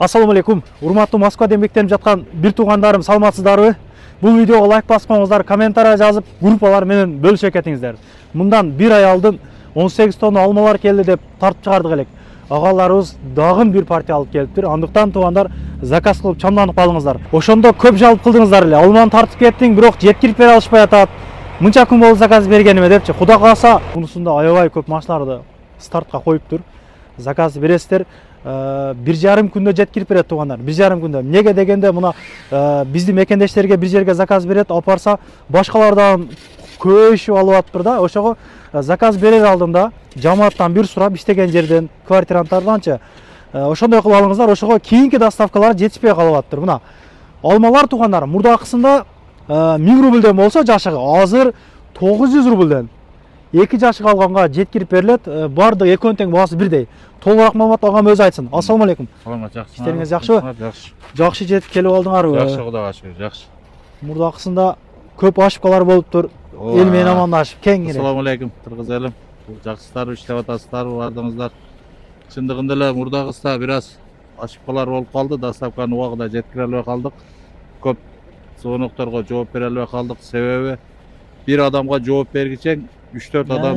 Ассаламу алейкум. Урматтуу Москвада эмгектенип жаткан бир туугандарым, саламатсыздарбы? Бул видеого лайк басып коюңуздар, комментарий жазып, группалар менен бөлүшүп кетиңиздер. Мындан 1 ай алдын 18 тонна алмалар келди деп тартып чыгардык элек. Агаларыбыз дагы бир партия алып келиптир. Андыктан туугандар заказ кылып чамданып калыңыздар. Ошондо көп жалп кылдыңыздар эле. Алманы тартып кеттиң, бирок жеткирип бере алышпай атат. Мынча күн болду заказ бергениме депчи. Кудай кааласа, мунусунда аябай көп машиналарды стартка коюптур. Заказ бересиздер. 1,5 күндө жеткирип берет туугандар. 1,5 күндө. Эмнеге дегенде мына биздин мекендештерге бир жерге заказ берет, алып барса башкалардан көйүшүп алып атыптыр да. Ошого заказ берер алдында жамааттан бир сурап, иштеген жерден, квартиранттарданчы ошондой кылып алыңыздар. Ошого кийинки доставкалар жетишпей калып атыптыр. Мына алмалар туугандар мурдакысында 1000 рубльден болсо жашыгы, азыр 900 рубльден. 2 жашык алганга жеткирип берилет. Бардык экөөнүн тең баасы бирдей. Толугураак маалымат алган өзү айтсын. Ассаламу алейкум. Саламат, жакшы. Иштериңиз жакшыбы? Жакшы. Жакшы жетип келип алдыңарбы? Жакшы, Кудайга шүгүр, жакшы. Мурдакысында көп ошибкалар болуптур. Эл менен амандашып, кеңири. Ассаламу алейкум, кыргыз элим. Жакшысыздарбы, иштеп атасыздарбы, бардыңыздар. Чындыгында эле мурдагыста бир аз ошибкалар болуп калды, доставканы убагында жеткире албай калдык. Көп соонокторго жооп бере албай калдык. Себеби бир адамга жооп бергичең 3-4 адам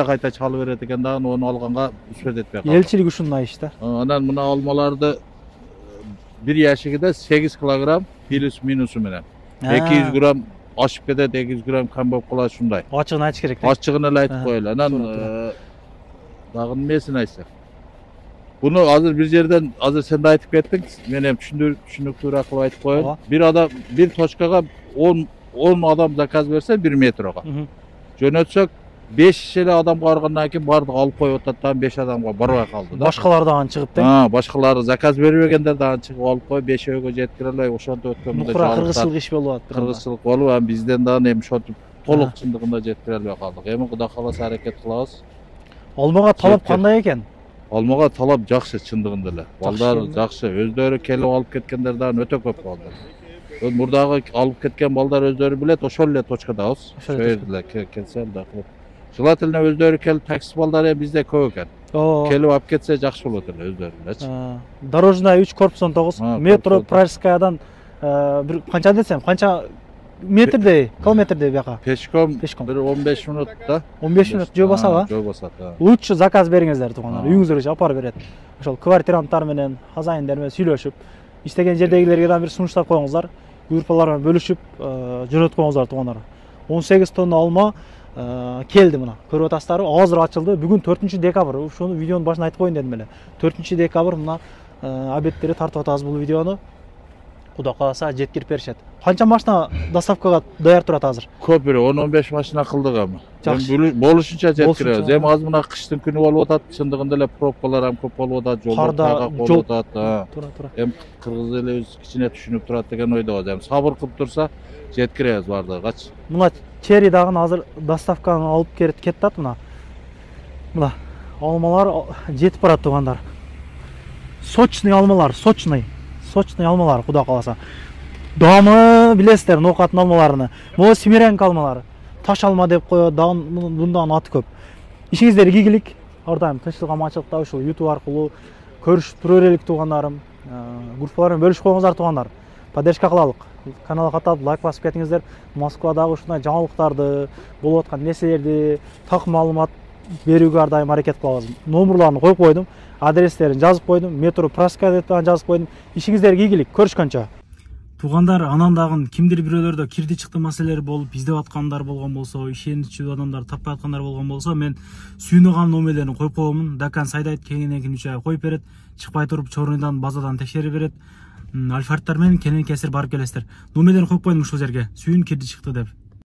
кайта чалып берет экен да, onu алганга үчөт этпей калды. Элчилик ушундай иш да. Анан мына алмаларды бир ящигиде 8 килограмм плюс минусу менен. 200 грамм ашып кетет, 200 грамм кам болуп калат ушундай. Ачыгын айтыш керек. Ачыгын эле айтып коелу. Анан дагы немесин айтсак. Буну азыр бир жерден, азыр сен да айтып кеттиң, мен эми түшүнүктүүрөөк кылып айтып коеюн. Бир адам бир точкага 10 адам заказ берсе 1 метрга. Жөнөтсөк 5 эле адамга баргандан кийин бардыгы алып коюп атат да, 5 адамга барбай калды да. Башкалар дагы чыгып да. Башкалары заказ бербегендер дагы чыгып алып коюп, 5-өөгө жеткире албай ошонтип өткөн мындай жалгыз. Кыргызчылык иш болуп атты. Кыргызчылык болуп, анан бизден дагы эми ошентип толук чындыгында жеткире албай калдык. Эми Кудай кааласа аракет кылабыз. Алмага талап кандай экен? Алмага талап жакшы чындыгында эле. Балдар жакшы, өздөрү келип алып кеткендер дагы өтө көп болду. Мурдагы алып кеткен балдар өздөрү билет, ошол эле точкадабыз. Ошол жерде келсе да кылып. Желательно өздөрү келип, такси балдары бизде көп экен. Келип алып кетсе жакшы болот эле өздөрү элечи. Дорожная 3 корпусон 9, метро Пражскаядан бир канча десем, канча метрдей, километрдей бияка. Пешком бир 15 минут да. 15 минут жөө басаба? Жөө басат, Лучше заказ бериңиздер туугандар. Үйүңүзгө апарып берет. Ошол квартиранттар менен, хозяиндер менен сүйлөшүп, иштеген жердегилерге да бир сунуштап коюңуздар. Группалар менен бөлүшүп жөнөтүп коюңуздар туугандар. 18 тонна алма келди мына. Көрүп атасыздарбы? Азыр ачылды. Бүгүн 4 декабрь. Ошону видеонун башында айтып коеюн дедим эле. 4 декабрь мына обедтери тартып атабыз бул видеону. Кудай кааласа жеткирип беришет. Канча машина доставкага даяр турат азыр? Көп бир 10-15 машина кылдык эми. Болушунча жеткиребиз. Эми азыр мына кыштын күнү болуп атат, чындыгында эле пробкалар ham көп болуп атат, жолдор тагак болуп атат. Туура. Эми кыргыз элибиз кичине түшүнүп турат деген ойдобуз. Эми сабыр кылып турса, жеткиребиз бардыгычы. Мына чери дагы азыр доставканы алып кетти да мына. Мына алмалар жетип барат туугандар. Сочный алмалар, сочный алмалар, Кудай кааласа. Дамы билесиздер, ноокаттын алмаларыны. Могу Семиренко алмалары. Таш алма деп коет, мындан аты көп. Ишиңиздерге ийгилик. Ар дайым тынччылык, аманчылыкта ушул YouTube аркылуу көрүшүп тура берелик туугандарым. Группалар менен бөлүшүп коюңуздар туугандар. Поддержка кылалык. Каналга катап лайк басып кетиңиздер. Москвадагы ушундай жаңылыктарды, болуп аткан нерселерди, так маалымат берүүгө ар дайым аракет кылабыз. Номерларын коюп койдум, адрестерин жазып койдум, метро Пражская деп жазып койдум. Ишиңиздерге ийгилик, көрүшкөнчө. Туугандар, анан дагы кимдир бирөөлөрдө кирди чыкты маселелер болуп, издеп аткандар болгон болсо, ишеничүү адамдар таппай аткандар болгон болсо, мен сүйүнөган номерлерин коюп коемун. Дакан сайдайт кеңинен 3 ай коюп берет, чыкпай туруп Чорныйдан базадан текшерип берет. Альфарттар менен кенен кесир барып келесиздер. Номерлерин коюп коюм ушул жерге. Сүйүн кирди чыкты деп.